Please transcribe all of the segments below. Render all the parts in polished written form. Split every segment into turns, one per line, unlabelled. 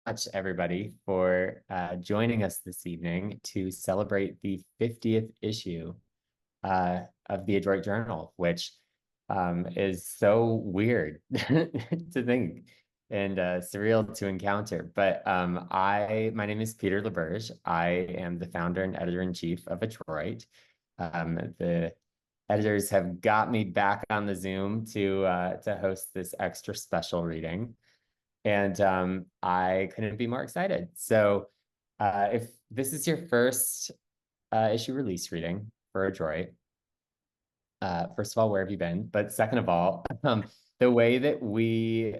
much, everybody, for joining us this evening to celebrate the 50th issue of the Adroit Journal, which is so weird to think and surreal to encounter. But my name is Peter LaBerge. I am the founder and editor-in-chief of Adroit. The editors have got me back on the Zoom to host this extra special reading. And I couldn't be more excited. So if this is your first issue release reading for Adroit, first of all, where have you been? But second of all, the way that we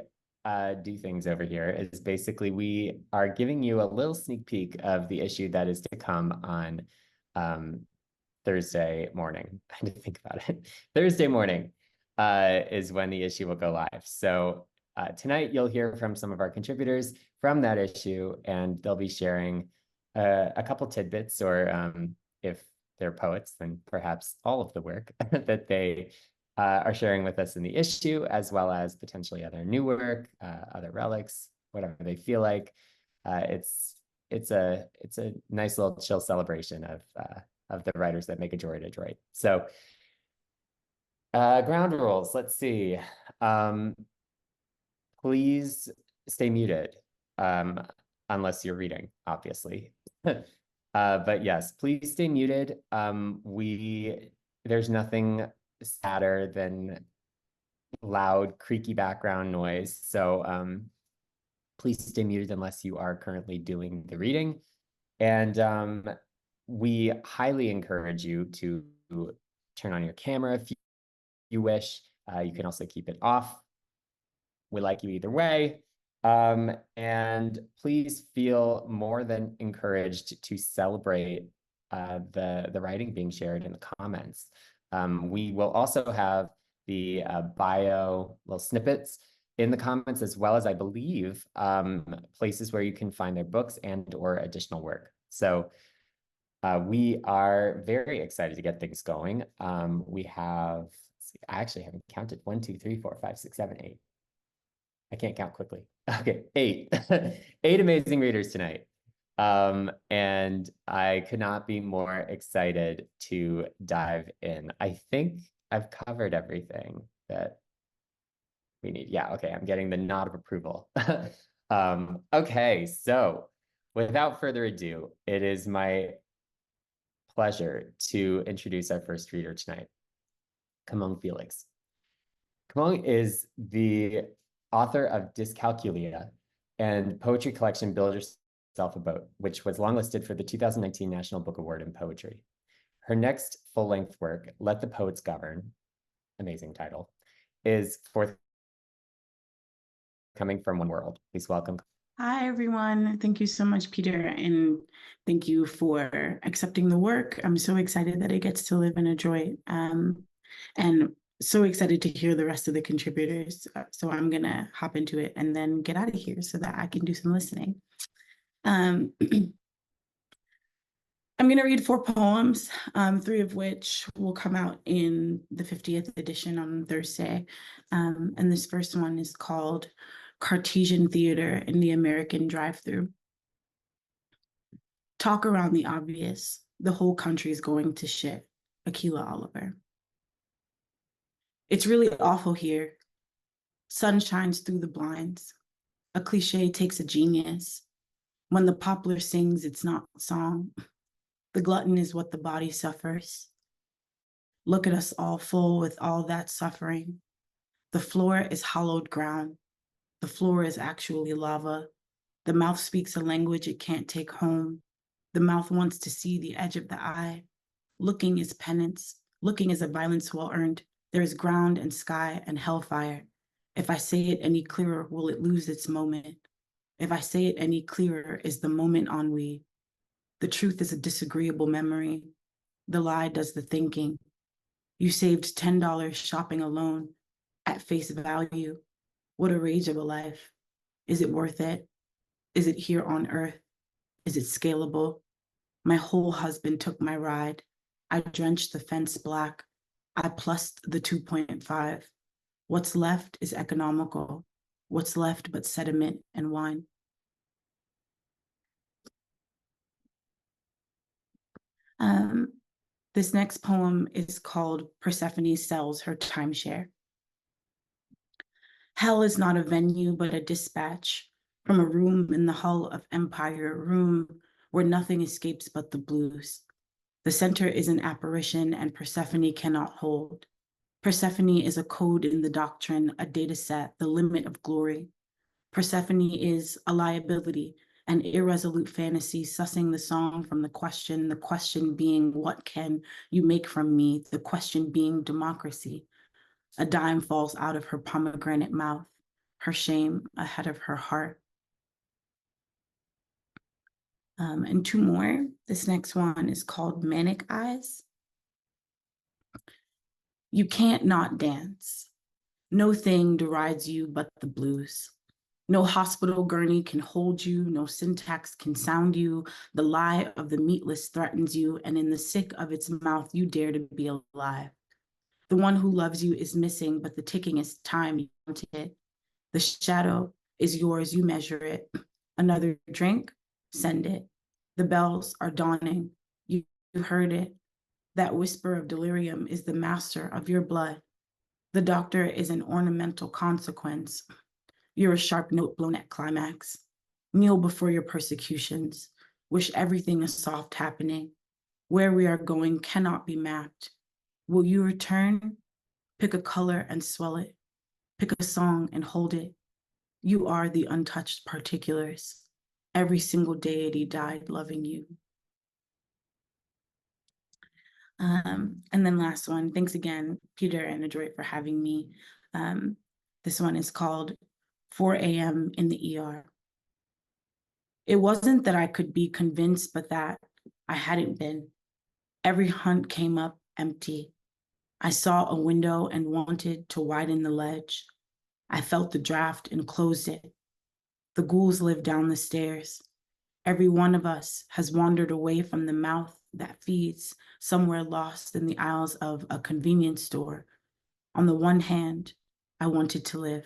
do things over here is basically we are giving you a little sneak peek of the issue that is to come on Thursday morning. I had to think about it. Thursday morning is when the issue will go live. So tonight, you'll hear from some of our contributors from that issue, and they'll be sharing a couple tidbits, or if they're poets, then perhaps all of the work that they are sharing with us in the issue, as well as potentially other new work, other relics, whatever they feel like. It's a nice little chill celebration of the writers that make Adroit. So ground rules, let's see. Please stay muted, unless you're reading, obviously. But yes, please stay muted. There's nothing sadder than loud, creaky background noise. So please stay muted unless you are currently doing the reading. And we highly encourage you to turn on your camera if you wish. You can also keep it off. We like you either way. And please feel more than encouraged to celebrate the writing being shared in the comments. We will also have the bio little snippets in the comments, as well as, I believe, places where you can find their books and or additional work. So we are very excited to get things going. We have, I actually haven't counted, 1, 2, 3, 4, 5, 6, 7, 8. I can't count quickly. Okay, 8. 8 amazing readers tonight. And I could not be more excited to dive in. I think I've covered everything that we need. Yeah, okay, I'm getting the nod of approval. Okay, so without further ado, it is my pleasure to introduce our first reader tonight, Camonghne Felix. Camonghne is the author of Discalculia and poetry collection Build Yourself a Boat, which was longlisted for the 2019 National Book Award in Poetry. Her next full-length work, Let the Poets Govern, amazing title, is forthcoming from One World. Please welcome.
Hi, everyone. Thank you so much, Peter, and thank you for accepting the work. I'm so excited that it gets to live in Adroit, and so excited to hear the rest of the contributors. So I'm going to hop into it and then get out of here so that I can do some listening. I'm going to read 4 poems, 3 of which will come out in the 50th edition on Thursday. And this first one is called Cartesian Theater in the American Drive-Thru. Talk around the obvious. The whole country's going to shit. Akilah Oliver. It's really awful here. Sun shines through the blinds. A cliche takes a genius. When the poplar sings, it's not song. The glutton is what the body suffers. Look at us all full with all that suffering. The floor is hollowed ground. The floor is actually lava. The mouth speaks a language it can't take home. The mouth wants to see the edge of the eye. Looking is penance. Looking is a violence well earned. There is ground and sky and hellfire. If I say it any clearer, will it lose its moment? If I say it any clearer, is the moment ennui? The truth is a disagreeable memory. The lie does the thinking. You saved $10 shopping alone at face value. What a rage of a life. Is it worth it? Is it here on earth? Is it scalable? My whole husband took my ride. I drenched the fence black. I plussed the 2.5. What's left is economical. What's left but sediment and wine? This next poem is called Persephone Sells Her Timeshare. Hell is not a venue, but a dispatch from a room in the hull of empire, a room where nothing escapes but the blues. The center is an apparition and Persephone cannot hold. Persephone is a code in the doctrine, a data set, the limit of glory. Persephone is a liability, an irresolute fantasy, sussing the song from the question being, what can you make from me? The question being democracy. A dime falls out of her pomegranate mouth, her shame ahead of her heart. And two more. This next one is called Manic Eyes. You can't not dance. No thing derides you but the blues. No hospital gurney can hold you, no syntax can sound you. The lie of the meatless threatens you, and in the sick of its mouth, you dare to be alive. The one who loves you is missing, but the ticking is time you want it. The shadow is yours, you measure it. Another drink, send it. The bells are dawning, you heard it. That whisper of delirium is the master of your blood. The doctor is an ornamental consequence. You're a sharp note blown at climax. Kneel before your persecutions. Wish everything is soft happening. Where we are going cannot be mapped. Will you return? Pick a color and swell it. Pick a song and hold it. You are the untouched particulars. Every single deity died loving you. And then last one, thanks again, Peter and Adroit, for having me. This one is called 4 a.m. in the ER. It wasn't that I could be convinced, but that I hadn't been. Every hunt came up empty. I saw a window and wanted to widen the ledge. I felt the draft and closed it. The ghouls live down the stairs. Every one of us has wandered away from the mouth that feeds, somewhere lost in the aisles of a convenience store. On the one hand, I wanted to live.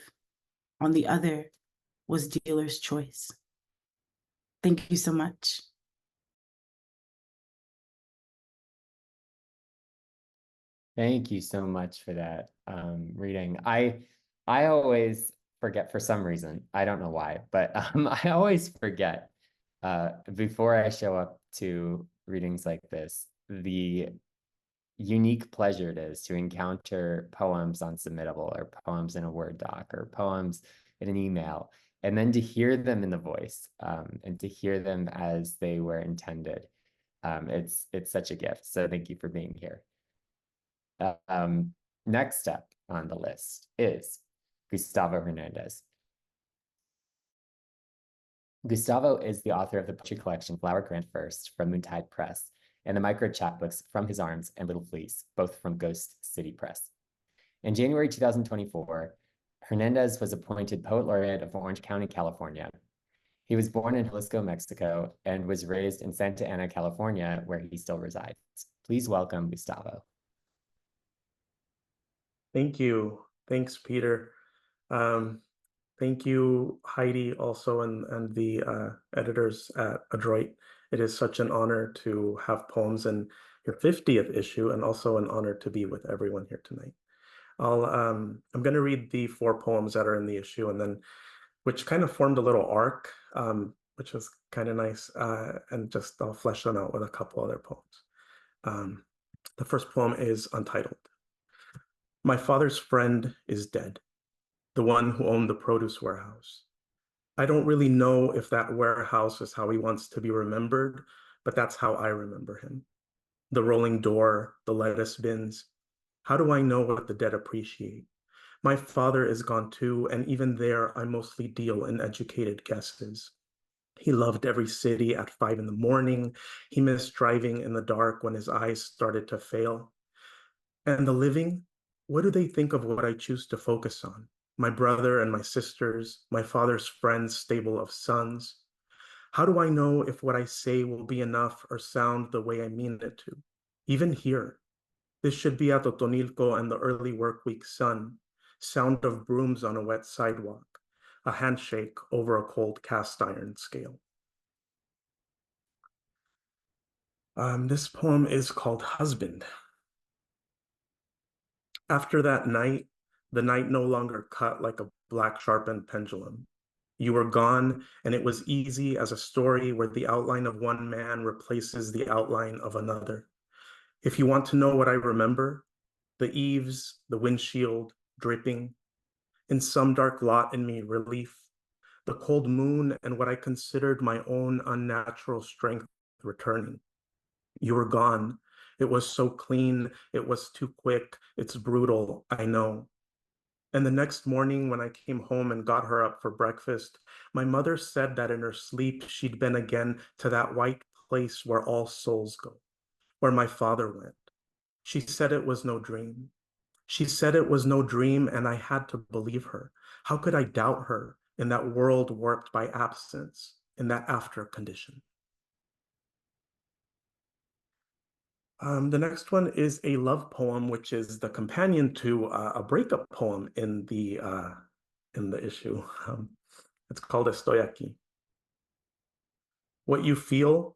On the other was dealer's choice. Thank you so much.
Thank you so much for that reading. I always forget for some reason. I don't know why, but I always forget before I show up to readings like this, the unique pleasure it is to encounter poems on Submittable or poems in a Word doc or poems in an email, and then to hear them in the voice and to hear them as they were intended. It's such a gift. So thank you for being here. Next up on the list is Gustavo Hernandez. Gustavo is the author of the poetry collection Flower Grant First from Moontide Press and the micro-chapbooks From His Arms and Little Fleece, both from Ghost City Press. In January 2024, Hernandez was appointed Poet Laureate of Orange County, California. He was born in Jalisco, Mexico, and was raised in Santa Ana, California, where he still resides. Please welcome Gustavo.
Thank you. Thanks, Peter. Thank you, Heidi, also, and the editors at Adroit. It is such an honor to have poems in your 50th issue, and also an honor to be with everyone here tonight. I'm going to read the 4 poems that are in the issue, and then which kind of formed a little arc, which was kind of nice, and just I'll flesh them out with a couple other poems. The first poem is Untitled. My father's friend is dead, the one who owned the produce warehouse. I don't really know if that warehouse is how he wants to be remembered, but that's how I remember him. The rolling door, the lettuce bins. How do I know what the dead appreciate? My father is gone too, and even there, I mostly deal in educated guesses. He loved every city at 5 in the morning. He missed driving in the dark when his eyes started to fail. And the living, what do they think of what I choose to focus on? My brother and my sisters, my father's friends' stable of sons. How do I know if what I say will be enough or sound the way I mean it to? Even here, this should be at Totonilco and the early work week sun, sound of brooms on a wet sidewalk, a handshake over a cold cast iron scale. This poem is called Husband. After that night, the night no longer cut like a black sharpened pendulum. You were gone, and it was easy as a story where the outline of one man replaces the outline of another. If you want to know what I remember, the eaves, the windshield, dripping, in some dark lot in me, relief, the cold moon, and what I considered my own unnatural strength returning. You were gone. It was so clean. It was too quick. It's brutal, I know. And the next morning, when I came home and got her up for breakfast, my mother said that in her sleep, she'd been again to that white place where all souls go, where my father went. She said it was no dream. She said it was no dream, and I had to believe her. How could I doubt her in that world warped by absence, in that after condition? The next one is a love poem, which is the companion to a breakup poem in the issue. It's called Estoy aquí. What you feel,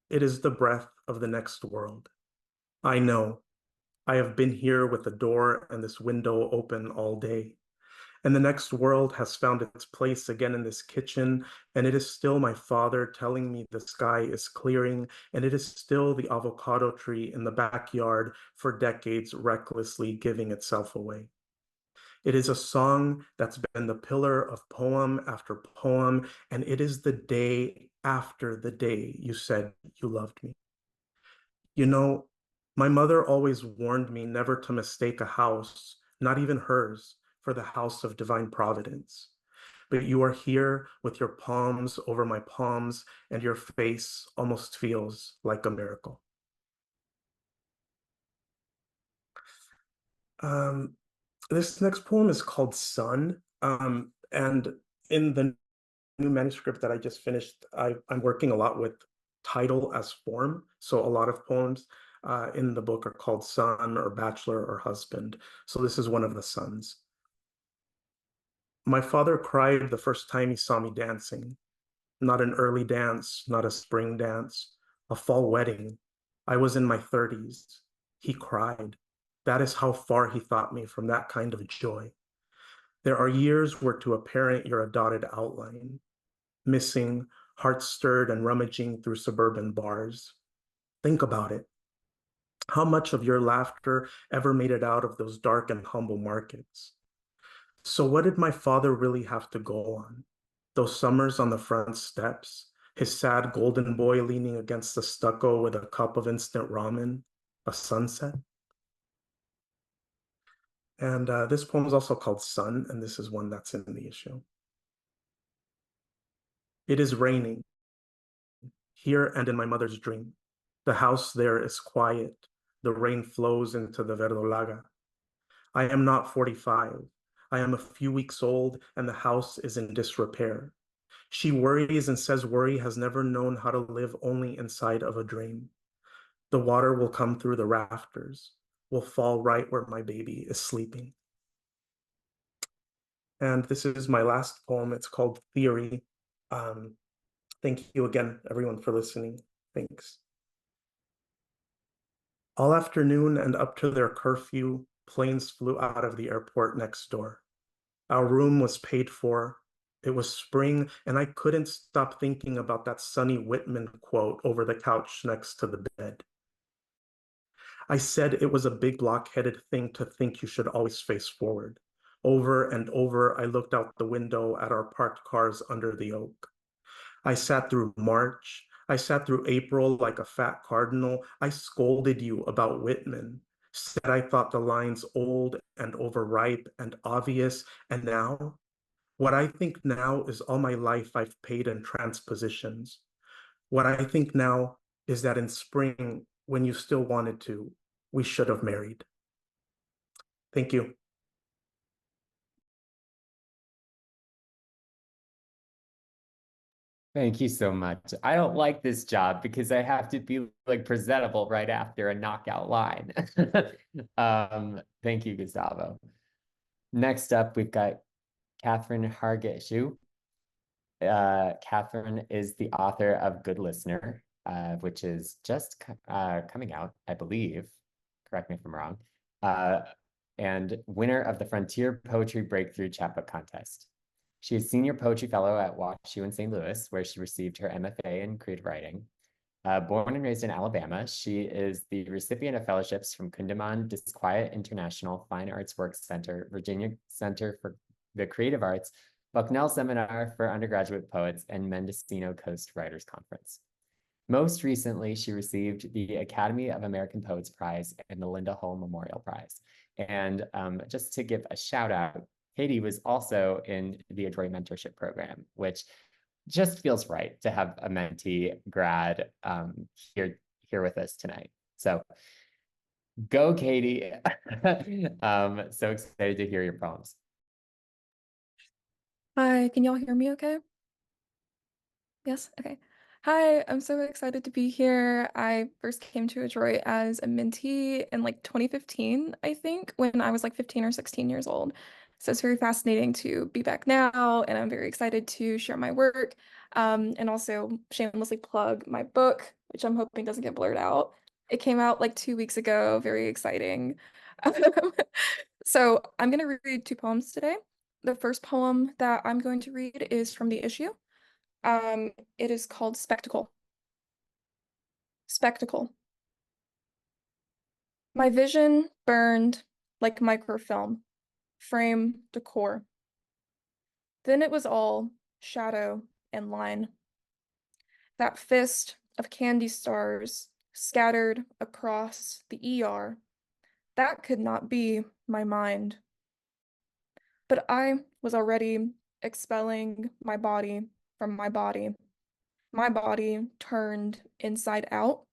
it is the breath of the next world. I know. I have been here with the door and this window open all day. And the next world has found its place again in this kitchen, and it is still my father telling me the sky is clearing, and it is still the avocado tree in the backyard for decades recklessly giving itself away. It is a song that's been the pillar of poem after poem, and it is the day after the day you said you loved me. You know, my mother always warned me never to mistake a house, not even hers, for the house of divine providence. But you are here with your palms over my palms, and your face almost feels like a miracle. This next poem is called Sun, and in the new manuscript that I just finished, I'm working a lot with title as form. So a lot of poems in the book are called Son or Bachelor or Husband. So this is one of the sons. My father cried the first time he saw me dancing. Not an early dance, not a spring dance, a fall wedding. I was in my 30s. He cried. That is how far he thought me from that kind of joy. There are years where to a parent you're a dotted outline, missing, heart stirred and rummaging through suburban bars. Think about it. How much of your laughter ever made it out of those dark and humble markets? So what did my father really have to go on? Those summers on the front steps, his sad golden boy leaning against the stucco with a cup of instant ramen, a sunset? And this poem is also called Sun, and this is one that's in the issue. It is raining, here and in my mother's dream. The house there is quiet. The rain flows into the verdolaga. I am not 45. I am a few weeks old, and the house is in disrepair. She worries and says worry has never known how to live only inside of a dream. The water will come through the rafters, will fall right where my baby is sleeping. And this is my last poem. It's called Theory. Thank you again, everyone, for listening. Thanks. All afternoon and up to their curfew, planes flew out of the airport next door. Our room was paid for. It was spring, and I couldn't stop thinking about that Sonny Whitman quote over the couch next to the bed. I said it was a big block-headed thing to think you should always face forward. Over and over, I looked out the window at our parked cars under the oak. I sat through March. I sat through April like a fat cardinal. I scolded you about Whitman, said I thought the lines old and overripe and obvious, and now? What I think now is all my life I've paid in transpositions. What I think now is that in spring, when you still wanted to, we should have married. Thank you.
Thank you so much. I don't like this job because I have to be like presentable right after a knockout line. Thank you, Gustavo. Next up, we've got Kathryn Hargett-Hsu. Kathryn is the author of Good Listener. which is just coming out, I believe. Correct me if I'm wrong. And winner of the Frontier Poetry Breakthrough Chapbook Contest. She is Senior Poetry Fellow at WashU in St. Louis, where she received her MFA in Creative Writing. Born and raised in Alabama, she is the recipient of fellowships from Kundiman, Disquiet International Fine Arts Works Center, Virginia Center for the Creative Arts, Bucknell Seminar for Undergraduate Poets, and Mendocino Coast Writers Conference. Most recently, she received the Academy of American Poets Prize and the Lynda Hull Memorial Prize. And just to give a shout out, Katie was also in the Adroit Mentorship Program, which just feels right to have a mentee grad here with us tonight. So go, Katie. So excited to hear your poems.
Hi, can y'all hear me okay? Yes, okay. Hi, I'm so excited to be here. I first came to Adroit as a mentee in like 2015, I think, when I was like 15 or 16 years old. So it's very fascinating to be back now, and I'm very excited to share my work, and also shamelessly plug my book, which I'm hoping doesn't get blurred out. It came out like 2 weeks ago, very exciting. So I'm going to read 2 poems today. The first poem that I'm going to read is from the issue. It is called Spectacle. Spectacle. My vision burned like microfilm, frame, decor. Then it was all shadow and line. That fist of candy stars scattered across the ER, that could not be my mind. But I was already expelling my body from my body. My body turned inside out,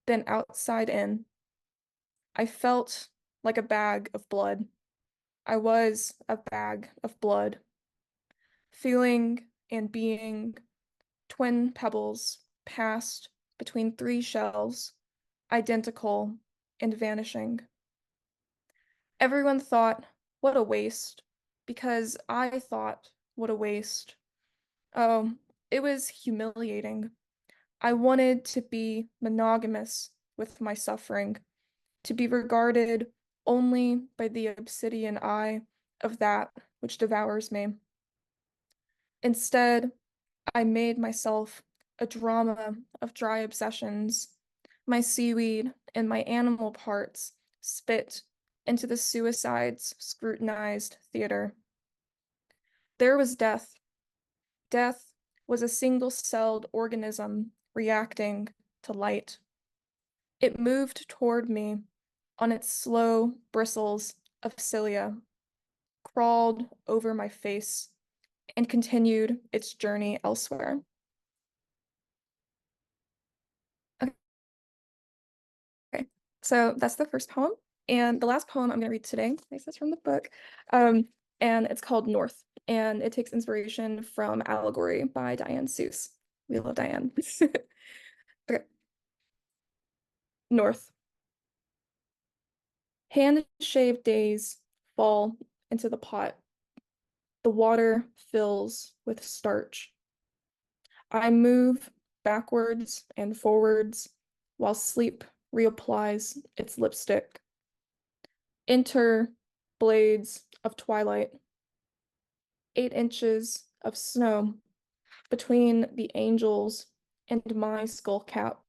then outside in. I felt like a bag of blood. I was a bag of blood. Feeling and being, twin pebbles passed between 3 shells, identical and vanishing. Everyone thought, what a waste, because I thought, what a waste. Oh, it was humiliating. I wanted to be monogamous with my suffering, to be regarded only by the obsidian eye of that which devours me. Instead, I made myself a drama of dry obsessions. My seaweed and my animal parts spit into the suicide's scrutinized theater. There was death. Death was a single-celled organism reacting to light. It moved toward me on its slow bristles of cilia, crawled over my face, and continued its journey elsewhere. Okay, so that's the first poem. And the last poem I'm going to read today, this is from the book, and it's called North. And it takes inspiration from Allegory by Diane Seuss. We love Diane. Okay. North. Hand-shaved days fall into the pot. The water fills with starch. I move backwards and forwards while sleep reapplies its lipstick. Enter blades of twilight. 8 inches of snow between the angels and my skull cap.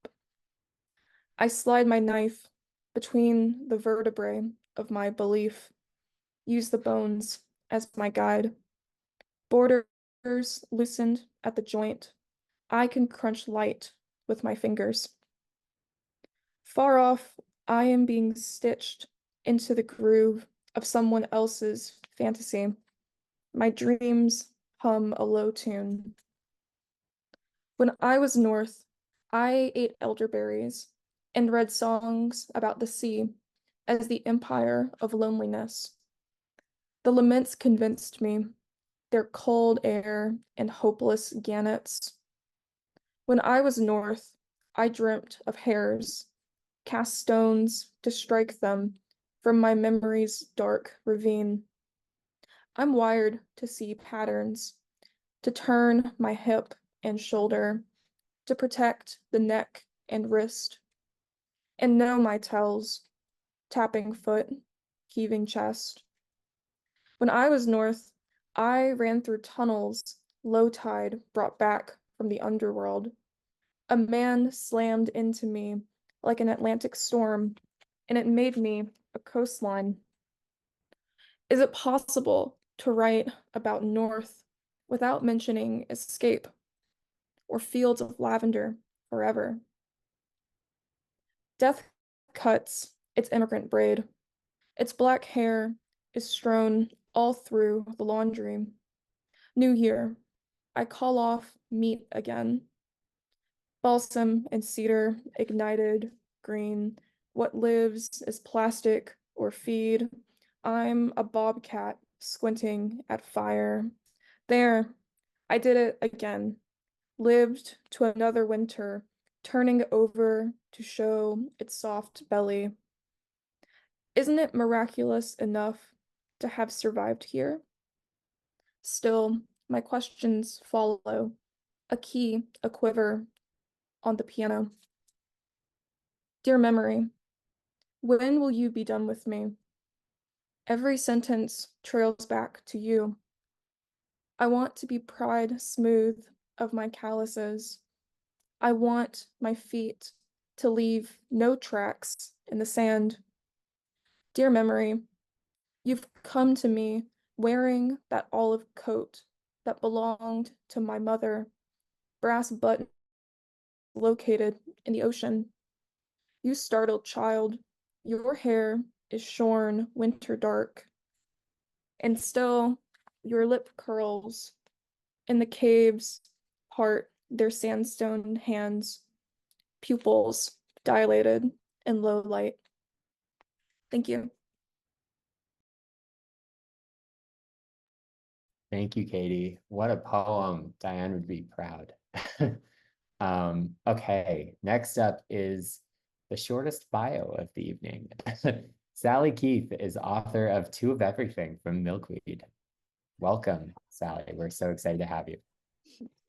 I slide my knife between the vertebrae of my belief. Use the bones as my guide. Borders loosened at the joint. I can crunch light with my fingers. Far off, I am being stitched into the groove of someone else's fantasy. My dreams hum a low tune. When I was north, I ate elderberries and read songs about the sea as the empire of loneliness. The laments convinced me, their cold air and hopeless gannets. When I was north, I dreamt of hares, cast stones to strike them from my memory's dark ravine. I'm wired to see patterns, to turn my hip and shoulder, to protect the neck and wrist. And know my tells, tapping foot, heaving chest. When I was north, I ran through tunnels low tide brought back from the underworld. A man slammed into me like an Atlantic storm, and it made me a coastline. Is it possible to write about north without mentioning escape or fields of lavender forever? Death cuts its immigrant braid. Its black hair is strewn all through the laundry. New Year, I call off meat again. Balsam and cedar ignited green. What lives is plastic or feed. I'm a bobcat squinting at fire. There, I did it again. Lived to another winter, turning over to show its soft belly. Isn't it miraculous enough to have survived here? Still, my questions follow, a key, a quiver on the piano. Dear memory, when will you be done with me? Every sentence trails back to you. I want to be pried smooth of my calluses. I want my feet to leave no tracks in the sand. Dear memory, you've come to me wearing that olive coat that belonged to my mother, brass button located in the ocean. You startled child, your hair is shorn winter dark, and still your lip curls in the caves part their sandstone hands, pupils dilated in low light. Thank you.
Thank you, Katie. What a poem. Diane would be proud. Okay, next up is the shortest bio of the evening. Sally Keith is author of Two of Everything from Milkweed. Welcome, Sally. We're so excited to have you.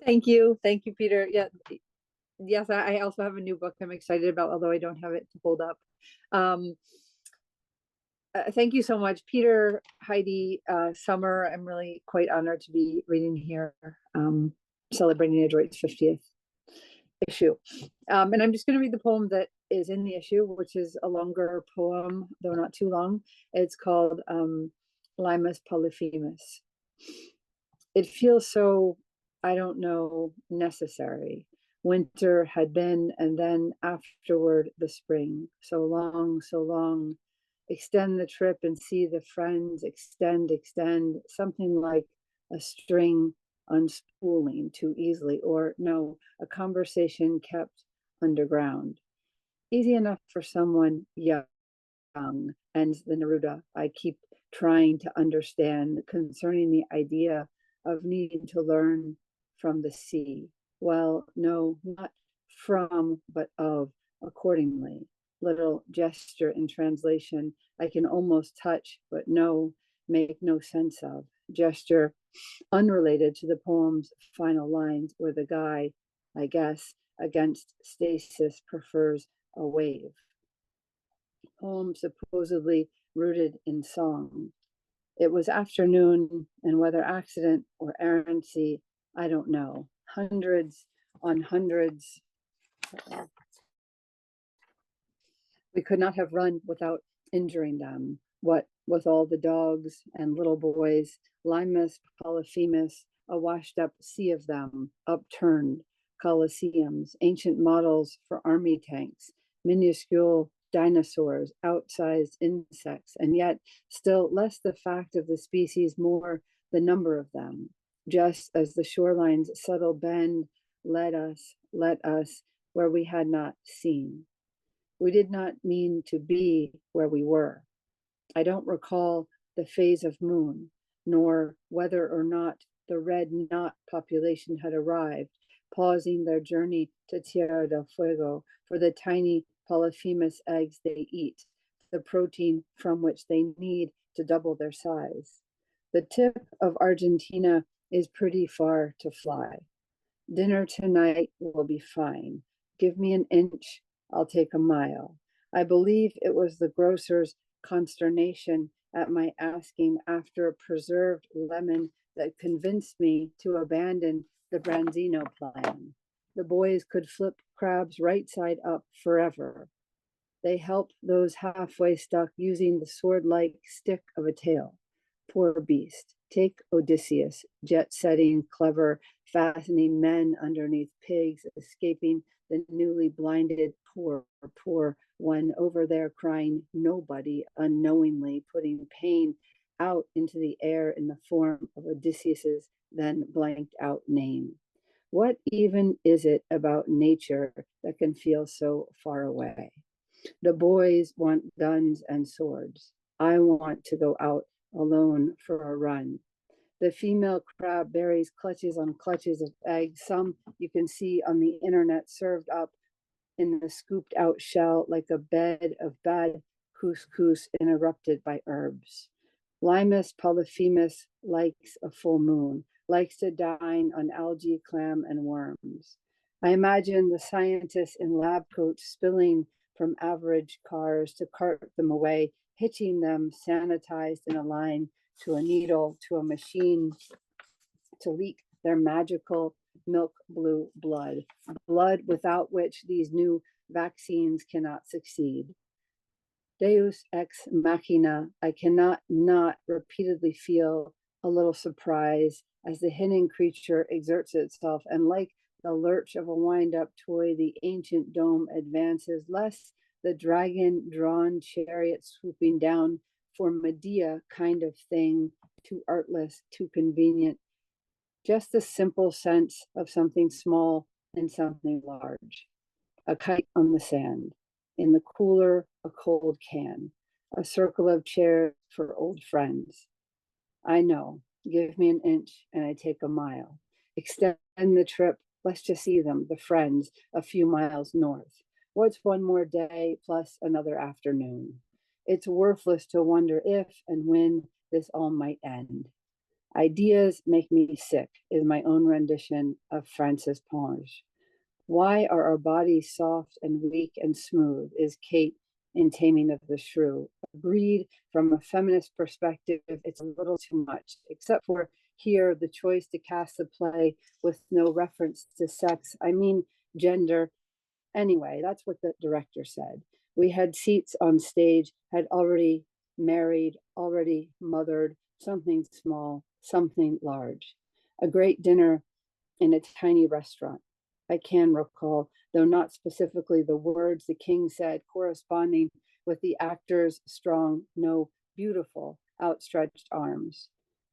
Thank you. Thank you, Peter. Yeah. Yes, I also have a new book I'm excited about, although I don't have it to hold up. Thank you so much, Peter, Heidi, Summer. I'm really quite honored to be reading here, celebrating Adroit's 50th issue. And I'm just going to read the poem that is in the issue, which is a longer poem, though not too long. It's called Limas Polyphemus. It feels so, I don't know, necessary. Winter had been, and then afterward the spring. So long, so long. Extend the trip and see the friends. Extend, extend. Something like a string unspooling too easily, or no, a conversation kept underground. Easy enough for someone young. And the Neruda, I keep trying to understand concerning the idea of needing to learn from the sea. Well, no, not from, but of, accordingly. Little gesture in translation I can almost touch, but no, make no sense of. Gesture unrelated to the poem's final lines, where the guy, I guess, against stasis prefers a wave. Poem supposedly rooted in song. It was afternoon, and whether accident or errancy, I don't know. Hundreds on hundreds. We could not have run without injuring them. What with all the dogs and little boys, Limas Polyphemus, a washed up sea of them, upturned coliseums, ancient models for army tanks, minuscule dinosaurs, outsized insects, and yet still less the fact of the species, more the number of them. Just as the shoreline's subtle bend let us where we had not seen. We did not mean to be where we were. I don't recall the phase of moon, nor whether or not the red knot population had arrived, pausing their journey to Tierra del Fuego for the tiny Polyphemus eggs they eat, the protein from which they need to double their size. The tip of Argentina is pretty far to fly. Dinner tonight will be fine. Give me an inch, I'll take a mile. I believe it was the grocer's consternation at my asking after a preserved lemon that convinced me to abandon the Branzino plan. The boys could flip crabs right side up forever. They helped those halfway stuck using the sword-like stick of a tail. Poor beast. Take Odysseus, jet-setting, clever, fastening men underneath pigs, escaping the newly blinded poor one over there crying nobody, unknowingly putting pain out into the air in the form of Odysseus's then blanked out name. What even is it about nature that can feel so far away? The boys want guns and swords. I want to go out alone for a run. The female crab buries clutches on clutches of eggs. Some you can see on the internet served up in the scooped out shell like a bed of bad couscous interrupted by herbs. Limus polyphemus likes a full moon, likes to dine on algae, clam, and worms. I imagine the scientists in lab coats spilling from average cars to cart them away, hitching them sanitized in a line to a needle, to a machine to leak their magical milk blue blood, blood without which these new vaccines cannot succeed. Deus ex machina, I cannot not repeatedly feel a little surprise as the hidden creature exerts itself, and like the lurch of a wind-up toy, the ancient dome advances, lest the dragon-drawn chariot swooping down for Medea kind of thing, too artless, too convenient. Just the simple sense of something small and something large. A kite on the sand. In the cooler, a cold can. A circle of chairs for old friends. I know. Give me an inch and I take a mile. Extend the trip. Let's just see them, the friends, a few miles north. What's one more day plus another afternoon? It's worthless to wonder if and when this all might end. Ideas make me sick is my own rendition of Francis Ponge. Why are our bodies soft and weak and smooth is Kate in Taming of the Shrew. Agreed, from a feminist perspective, it's a little too much, except for here the choice to cast the play with no reference to sex, I mean gender. Anyway, that's what the director said. We had seats on stage, had already married, already mothered, something small, something large. A great dinner in a tiny restaurant. I can recall, though not specifically the words the king said, corresponding with the actor's strong, no, beautiful, outstretched arms.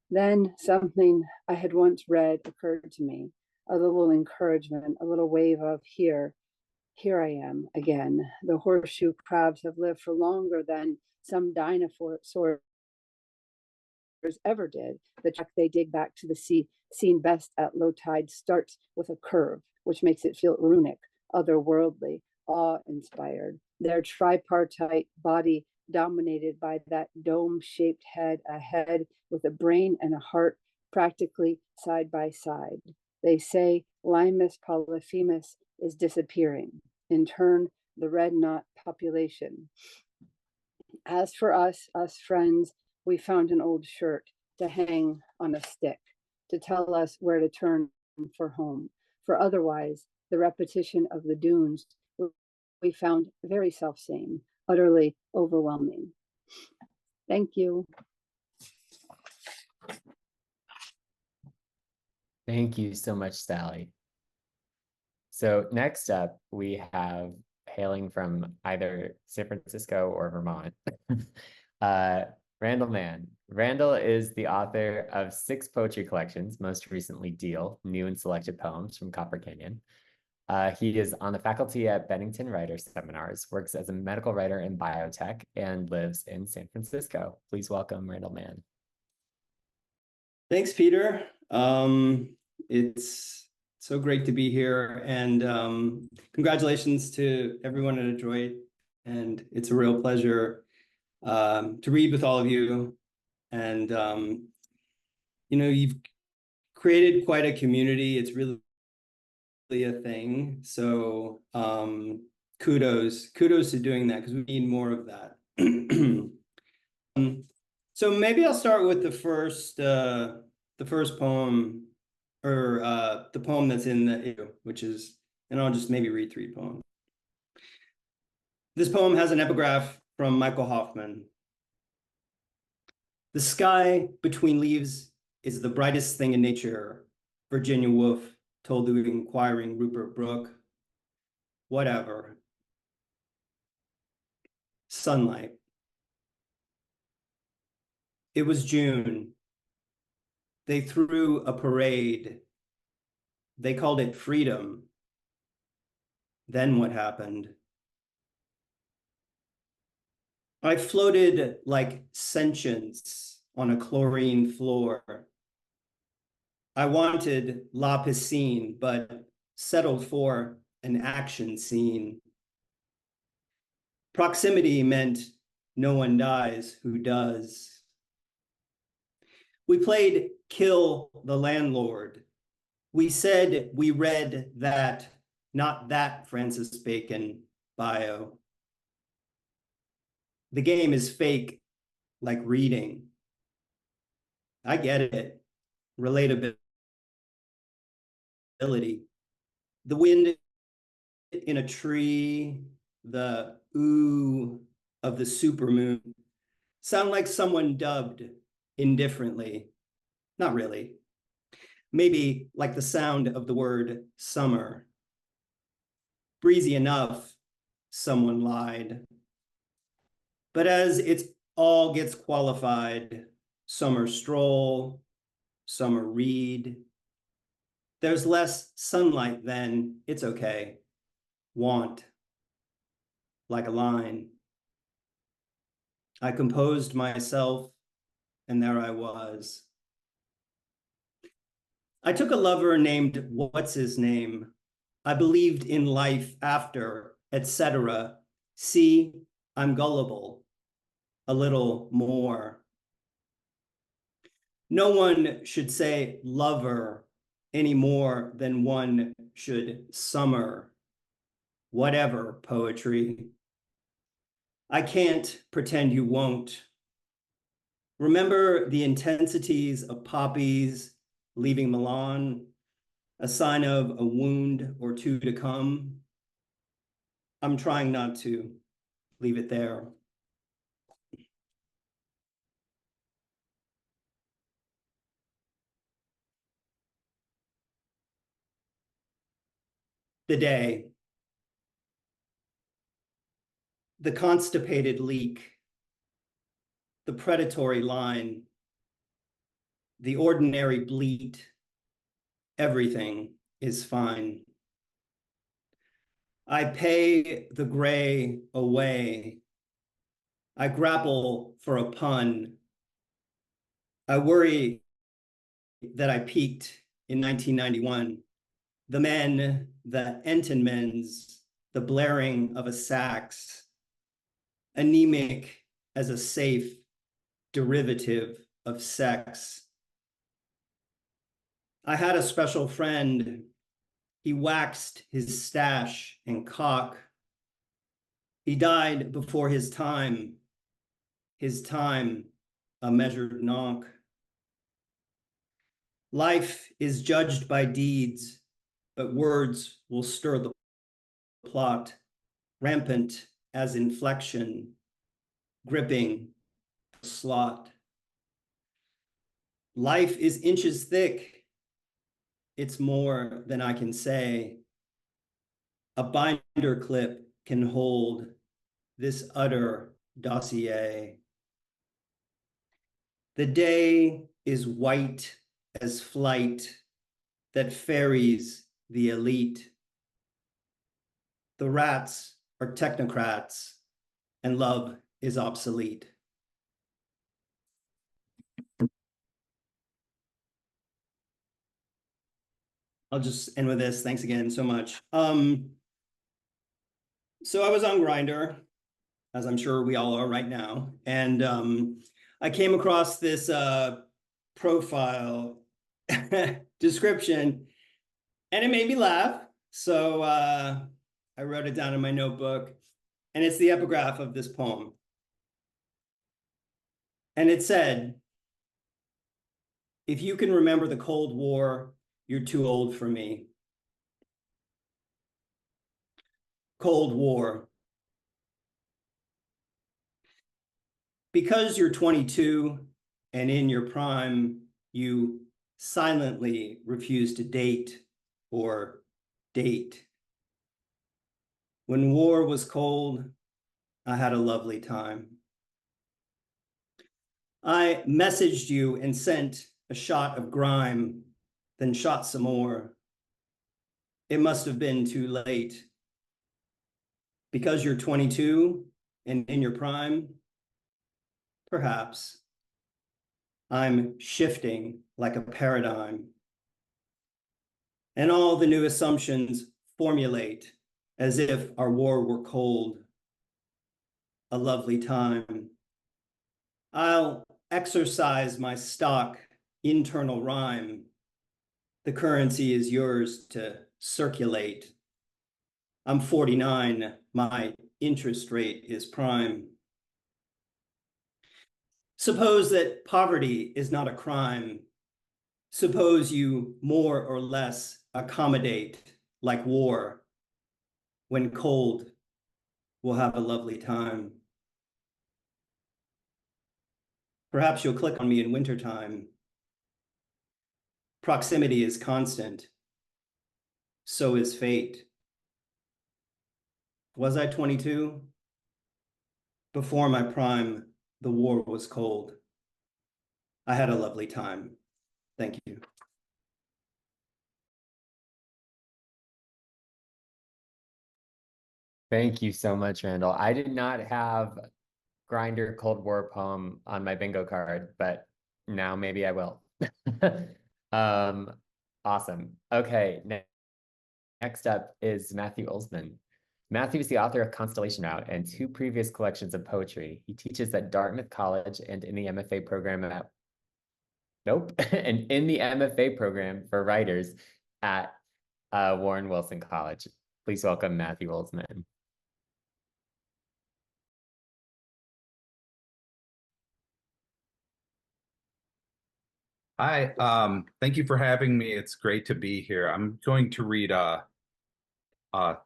Then something I had once read occurred to me, a little encouragement, a little wave of here I am again. The horseshoe crabs have lived for longer than some dinosaurs ever did. The track they dig back to the sea, seen best at low tide, starts with a curve, which makes it feel runic, otherworldly, awe-inspired. Their tripartite body dominated by that dome-shaped head, a head with a brain and a heart practically side by side. They say Limus polyphemus is disappearing. In turn, the red knot population. As for us friends, we found an old shirt to hang on a stick to tell us where to turn for home. For otherwise, the repetition of the dunes we found very self-same, utterly overwhelming. Thank you.
Thank you so much, Sally. So next up, we have, hailing from either San Francisco or Vermont, Randall Mann. Randall is the author of 6 poetry collections, most recently Deal, New and Selected Poems from Copper Canyon. He is on the faculty at Bennington Writers Seminars, works as a medical writer in biotech, and lives in San Francisco. Please welcome Randall Mann.
Thanks, Peter. It's so great to be here, and congratulations to everyone at Adroit. And it's a real pleasure to read with all of you. And you know, you've created quite a community. It's really thing. So kudos to doing that, because we need more of that. So maybe I'll start with the first poem, or the poem that's in the issue, which is, and I'll just maybe read 3 poems. This poem has an epigraph from Michael Hoffman. The sky between leaves is the brightest thing in nature, Virginia Woolf told the inquiring Rupert Brooke. Whatever. Sunlight. It was June. They threw a parade. They called it freedom. Then what happened? I floated like sentience on a chlorine floor. I wanted la piscine, but settled for an action scene. Proximity meant no one dies who does. We played Kill the Landlord. We said we read that, not that Francis Bacon bio. The game is fake, like reading. I get it. Relatability. The wind in a tree, the ooh of the supermoon sound like someone dubbed indifferently. Not really. Maybe like the sound of the word summer. Breezy enough, someone lied. But as it all gets qualified, summer stroll, summer read, there's less sunlight then, it's okay. Want, like a line. I composed myself, and there I was. I took a lover named what's his name. I believed in life after, etc. See, I'm gullible, a little more. No one should say lover any more than one should summer, whatever poetry. I can't pretend you won't. Remember the intensities of poppies leaving Milan, a sign of a wound or two to come? I'm trying not to leave it there. The day. The constipated leak. The predatory line. The ordinary bleat. Everything is fine. I pay the gray away. I grapple for a pun. I worry that I peaked in 1991. The men, the Entenmans, the blaring of a sax, anemic as a safe derivative of sex. I had a special friend. He waxed his stash and cock. He died before his time a measured knock. Life is judged by deeds, but words will stir the plot, rampant as inflection, gripping slot. Life is inches thick. It's more than I can say. A binder clip can hold this utter dossier. The day is white as flight that ferries the elite. The rats are technocrats and love is obsolete. I'll just end with this. Thanks again so much. So I was on Grindr, as I'm sure we all are right now. And I came across this profile description and it made me laugh. So I wrote it down in my notebook, and it's the epigraph of this poem. And it said, "If you can remember the Cold War, you're too old for me." Cold War. Because you're 22 and in your prime, you silently refuse to date or date. When war was cold, I had a lovely time. I messaged you and sent a shot of grime, then shot some more. It must have been too late. Because you're 22 and in your prime, perhaps. I'm shifting like a paradigm. And all the new assumptions formulate as if our war were cold. A lovely time. I'll exercise my stock internal rhyme. The currency is yours to circulate. I'm 49, my interest rate is prime. Suppose that poverty is not a crime. Suppose you more or less accommodate like war. When cold, we'll have a lovely time. Perhaps you'll click on me in wintertime. Proximity is constant. So is fate. Was I 22? Before my prime, the war was cold. I had a lovely time. Thank you.
Thank you so much, Randall. I did not have Grinder Cold War poem on my bingo card, but now maybe I will. Awesome. Okay, next up is Matthew Olsman. Matthew is the author of Constellation Route and 2 previous collections of poetry. He teaches at Dartmouth College and in the MFA program at and in the MFA program for writers at Warren Wilson College. Please welcome Matthew Olsman.
Hi, thank you for having me. It's great to be here. I'm going to read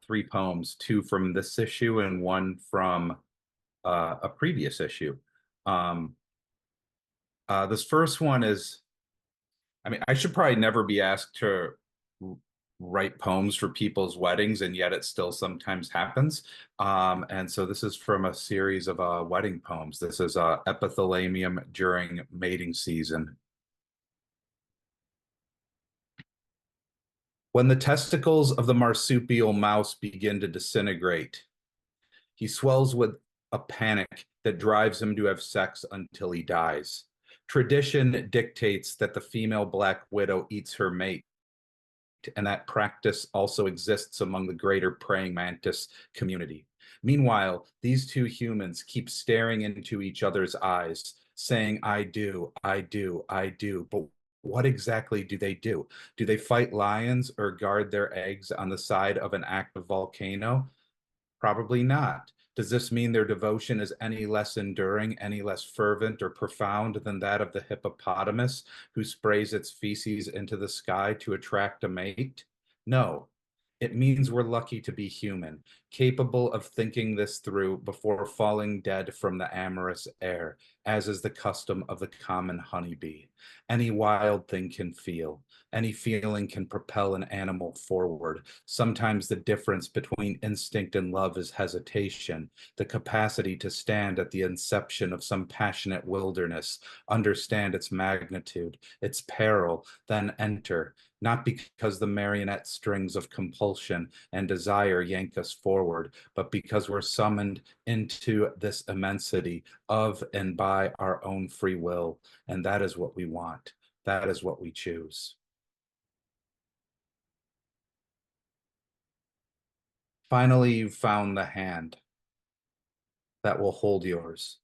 3 poems, 2 from this issue and 1 from a previous issue. This first one is, I should probably never be asked to write poems for people's weddings, and yet it still sometimes happens. And so this is from a series of wedding poems. This is Epithalamium during mating season. When the testicles of the marsupial mouse begin to disintegrate, he swells with a panic that drives him to have sex until he dies. Tradition dictates that the female black widow eats her mate, and that practice also exists among the greater praying mantis community. Meanwhile, these 2 humans keep staring into each other's eyes, saying, I do, I do, I do, but what exactly do they do? Do they fight lions or guard their eggs on the side of an active volcano? Probably not. Does this mean their devotion is any less enduring, any less fervent or profound than that of the hippopotamus who sprays its feces into the sky to attract a mate? No. It means we're lucky to be human, capable of thinking this through before falling dead from the amorous air, as is the custom of the common honeybee. Any wild thing can feel. Any feeling can propel an animal forward. Sometimes the difference between instinct and love is hesitation, the capacity to stand at the inception of some passionate wilderness, understand its magnitude, its peril, then enter, not because the marionette strings of compulsion and desire yank us forward, but because we're summoned into this immensity of and by our own free will. And that is what we want. That is what we choose. Finally, you've found the hand that will hold yours,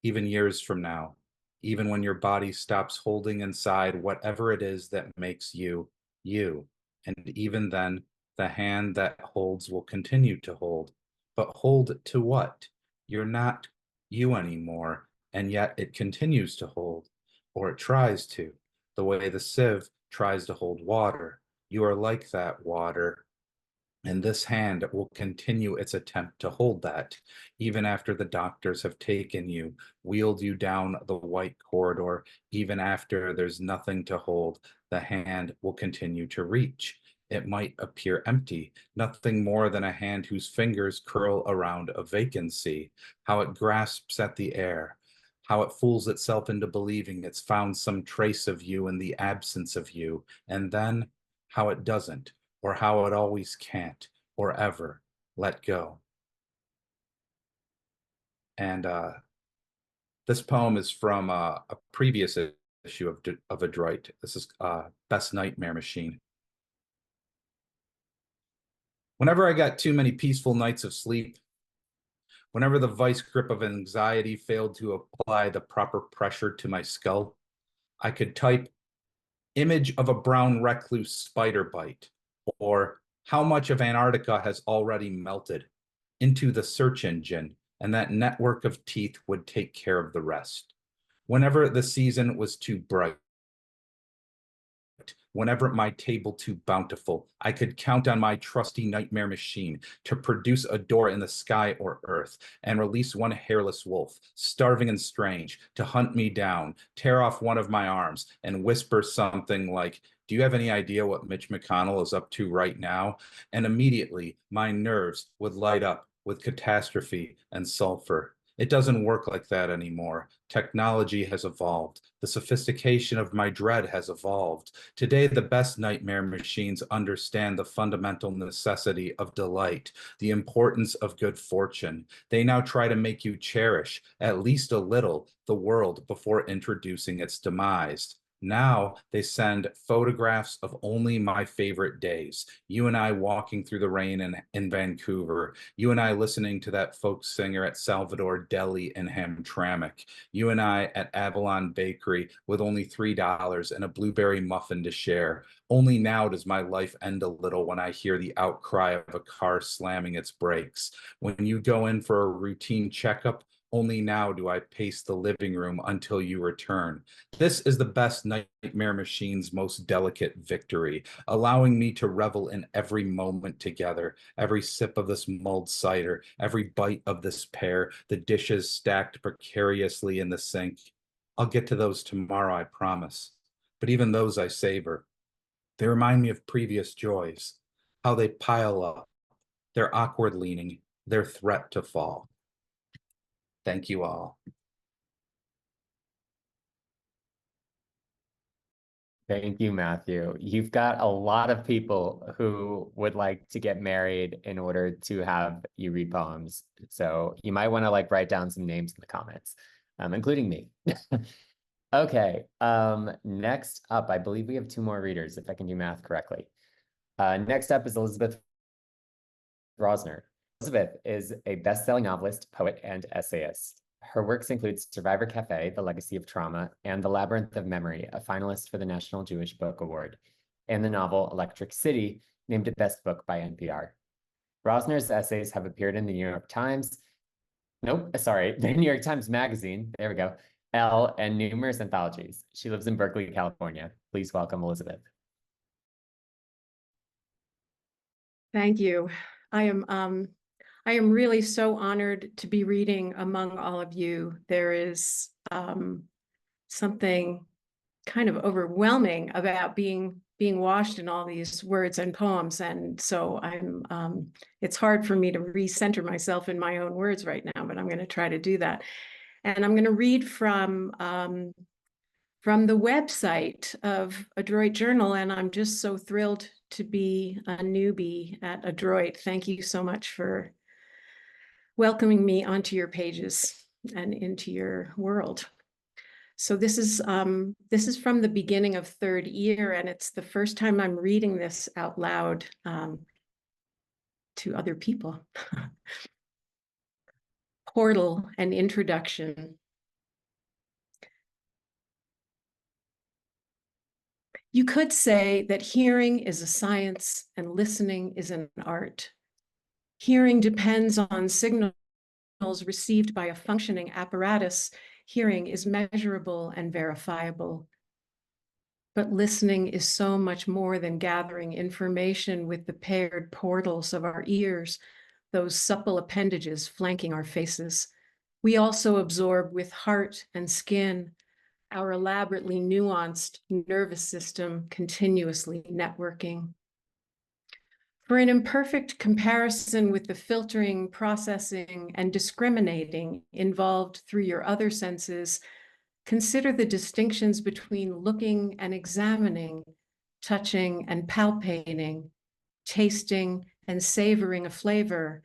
even years from now, even when your body stops holding inside whatever it is that makes you, you. And even then, The hand that holds will continue to hold. But hold to what? You're not you anymore, and yet it continues to hold, or it tries to, the way the sieve tries to hold water. You are like that water, and this hand will continue its attempt to hold that, even after the doctors have taken you, wheeled you down the white corridor, even after there's nothing to hold, the hand will continue to reach. It might appear empty, nothing more than a hand whose fingers curl around a vacancy, how it grasps at the air, how it fools itself into believing it's found some trace of you in the absence of you, and then how it doesn't, or how it always can't, or ever let go. And this poem is from a previous issue of Adroit. This is Best Nightmare Machine. Whenever I got too many peaceful nights of sleep, whenever the vice grip of anxiety failed to apply the proper pressure to my skull, I could type image of a brown recluse spider bite, or how much of Antarctica has already melted, into the search engine, and that network of teeth would take care of the rest. Whenever the season was too bright, whenever my table too bountiful, I could count on my trusty nightmare machine to produce a door in the sky or earth and release one hairless wolf, starving and strange, to hunt me down, tear off one of my arms, and whisper something like, "Do you have any idea what Mitch McConnell is up to right now?" And immediately my nerves would light up with catastrophe and sulfur. It doesn't work like that anymore. Technology has evolved. The sophistication of my dread has evolved. Today, the best nightmare machines understand the fundamental necessity of delight, the importance of good fortune. They now try to make you cherish, at least a little, the world before introducing its demise. Now they send photographs of only my favorite days. You and I walking through the rain in Vancouver. You and I listening to that folk singer at Salvador Deli in Hamtramck. You and I at Avalon Bakery with only $3 and a blueberry muffin to share. Only now does my life end a little when I hear the outcry of a car slamming its brakes. When you go in for a routine checkup, only now do I pace the living room until you return. This is the best nightmare machine's most delicate victory, allowing me to revel in every moment together, every sip of this mulled cider, every bite of this pear, the dishes stacked precariously in the sink. I'll get to those tomorrow, I promise. But even those I savor. They remind me of previous joys, how they pile up, their awkward leaning, their threat to fall. Thank you all.
Thank you, Matthew. You've got a lot of people who would like to get married in order to have you read poems. So you might want to write down some names in the comments, including me. Okay, next up, I believe we have 2 more readers, if I can do math correctly. Next up is Elizabeth Rosner. Elizabeth is a best-selling novelist, poet, and essayist. Her works include Survivor Cafe, The Legacy of Trauma, and The Labyrinth of Memory, a finalist for the National Jewish Book Award, and the novel Electric City, named a best book by NPR. Rosner's essays have appeared in the New York Times, the New York Times Magazine, there we go, Elle, and numerous anthologies. She lives in Berkeley, California. Please welcome Elizabeth.
Thank you. I am really so honored to be reading among all of you. There is something kind of overwhelming about being washed in all these words and poems, and so it's hard for me to recenter myself in my own words right now, but I'm going to try to do that. And I'm going to read from the website of Adroit Journal, and I'm just so thrilled to be a newbie at Adroit. Thank you so much for welcoming me onto your pages and into your world. So this is from the beginning of 3rd year, and it's the first time I'm reading this out loud to other people. Portal and introduction. You could say that hearing is a science and listening is an art. Hearing depends on signals received by a functioning apparatus. Hearing is measurable and verifiable. But listening is so much more than gathering information with the paired portals of our ears, those supple appendages flanking our faces. We also absorb with heart and skin, our elaborately nuanced nervous system continuously networking. For an imperfect comparison with the filtering, processing, and discriminating involved through your other senses, consider the distinctions between looking and examining, touching and palpating, tasting and savoring a flavor,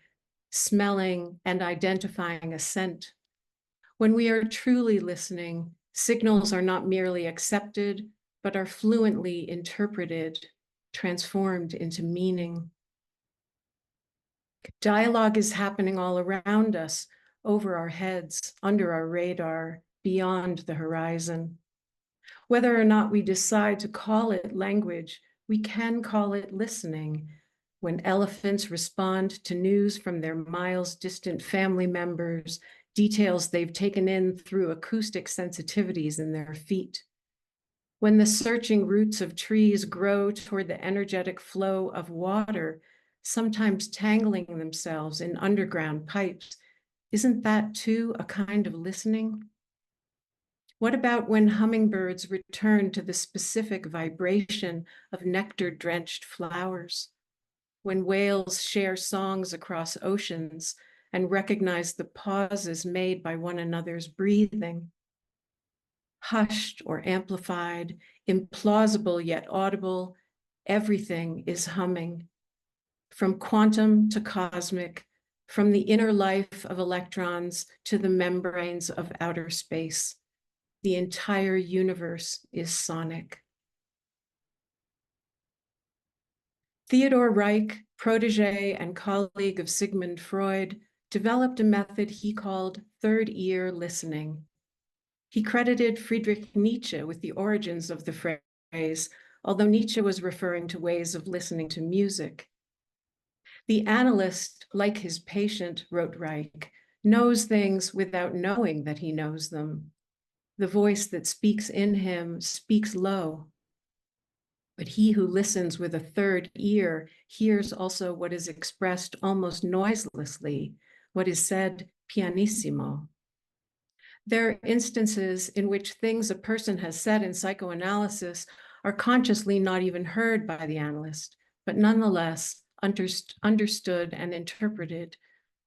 smelling and identifying a scent. When we are truly listening, signals are not merely accepted, but are fluently interpreted, transformed into meaning. Dialogue is happening all around us, over our heads, under our radar, beyond the horizon. Whether or not we decide to call it language, we can call it listening. When elephants respond to news from their miles-distant family members, details they've taken in through acoustic sensitivities in their feet. When the searching roots of trees grow toward the energetic flow of water, sometimes tangling themselves in underground pipes, isn't that too a kind of listening? What about when hummingbirds return to the specific vibration of nectar-drenched flowers? When whales share songs across oceans and recognize the pauses made by one another's breathing? Hushed or amplified, implausible yet audible, everything is humming. From quantum to cosmic, from the inner life of electrons to the membranes of outer space. The entire universe is sonic. Theodor Reich, protege and colleague of Sigmund Freud, developed a method he called third ear listening. He credited Friedrich Nietzsche with the origins of the phrase, although Nietzsche was referring to ways of listening to music. The analyst, like his patient, wrote Reich, knows things without knowing that he knows them. The voice that speaks in him speaks low. But he who listens with a third ear hears also what is expressed almost noiselessly, what is said pianissimo. There are instances in which things a person has said in psychoanalysis are consciously not even heard by the analyst, but nonetheless understood and interpreted.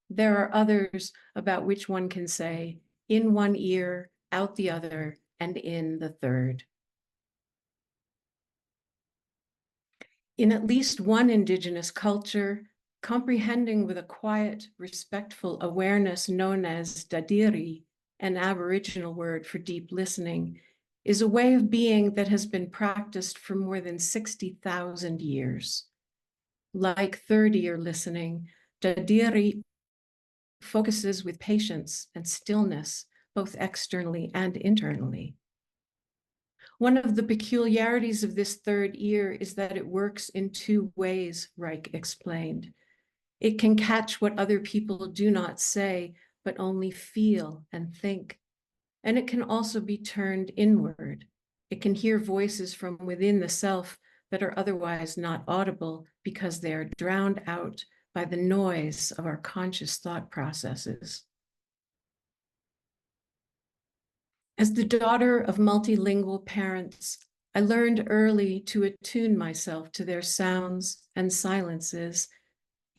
There are others about which one can say, in one ear, out the other, and in the third. In at least one indigenous culture, comprehending with a quiet, respectful awareness known as dadiri, an Aboriginal word for deep listening, is a way of being that has been practiced for more than 60,000 years. Like third ear listening, dadiri focuses with patience and stillness, both externally and internally. One of the peculiarities of this third ear is that it works in two ways, Reich explained. It can catch what other people do not say, but only feel and think. And it can also be turned inward. It can hear voices from within the self that are otherwise not audible because they are drowned out by the noise of our conscious thought processes. As the daughter of multilingual parents, I learned early to attune myself to their sounds and silences,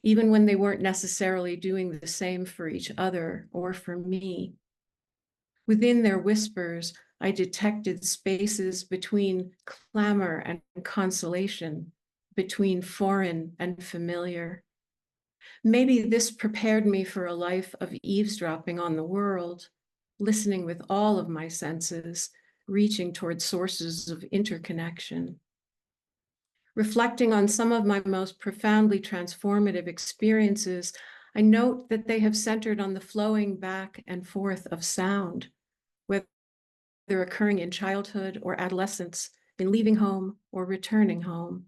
even when they weren't necessarily doing the same for each other or for me. Within their whispers, I detected spaces between clamor and consolation, between foreign and familiar. Maybe this prepared me for a life of eavesdropping on the world, listening with all of my senses, reaching toward sources of interconnection. Reflecting on some of my most profoundly transformative experiences, I note that they have centered on the flowing back and forth of sound, whether occurring in childhood or adolescence, in leaving home or returning home.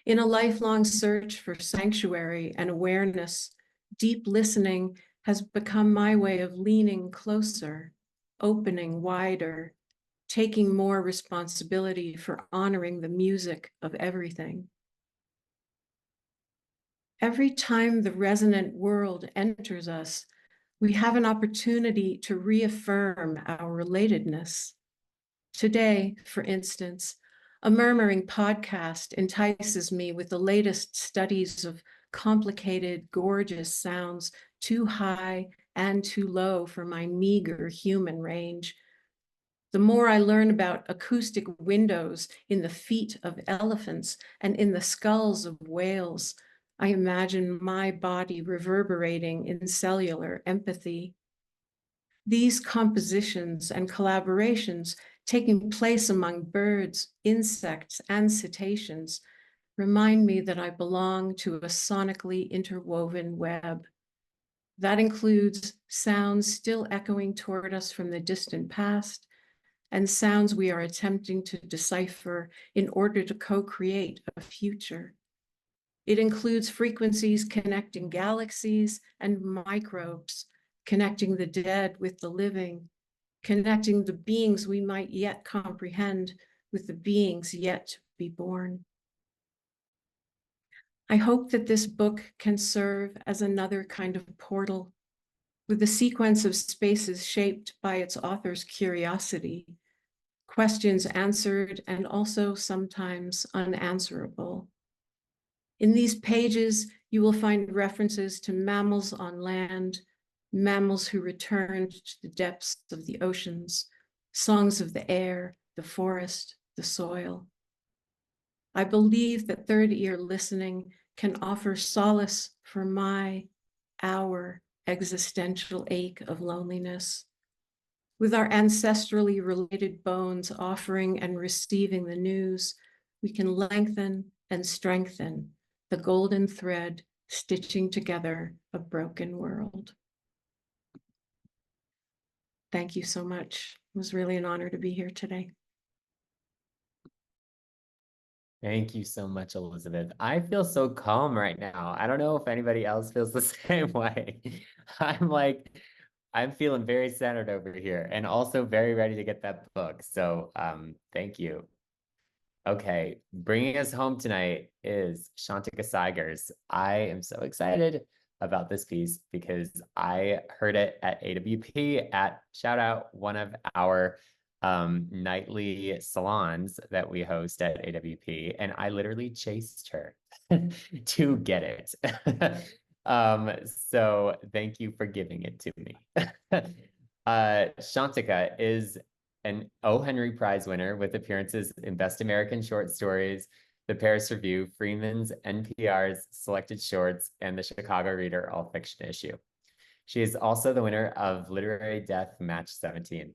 In a lifelong search for sanctuary and awareness, deep listening has become my way of leaning closer, opening wider, taking more responsibility for honoring the music of everything. Every time the resonant world enters us, we have an opportunity to reaffirm our relatedness. Today, for instance, a murmuring podcast entices me with the latest studies of complicated, gorgeous sounds too high and too low for my meager human range. The more I learn about acoustic windows in the feet of elephants and in the skulls of whales, I imagine my body reverberating in cellular empathy. These compositions and collaborations taking place among birds, insects, and cetaceans remind me that I belong to a sonically interwoven web. That includes sounds still echoing toward us from the distant past and sounds we are attempting to decipher in order to co-create a future. It includes frequencies connecting galaxies and microbes, connecting the dead with the living, connecting the beings we might yet comprehend with the beings yet to be born. I hope that this book can serve as another kind of portal, with a sequence of spaces shaped by its author's curiosity, questions answered and also sometimes unanswerable. In these pages, you will find references to mammals on land, mammals who returned to the depths of the oceans, songs of the air, the forest, the soil. I believe that third ear listening can offer solace for our existential ache of loneliness. With our ancestrally related bones offering and receiving the news, we can lengthen and strengthen the golden thread stitching together a broken world. Thank you so much. It was really an honor to be here today.
Thank you so much, Elizabeth. I feel so calm right now. I don't know if anybody else feels the same way. I'm feeling very centered over here and also very ready to get that book. So thank you. Okay, bringing us home tonight is Shantika Seigers. I am so excited about this piece because I heard it at AWP at, shout out, one of our nightly salons that we host at AWP, and I literally chased her to get it. So thank you for giving it to me. Shantika is an O. Henry Prize winner with appearances in Best American Short Stories, the Paris Review, Freeman's, NPR's Selected Shorts, and the Chicago Reader All Fiction issue. She is also the winner of Literary Death Match 17.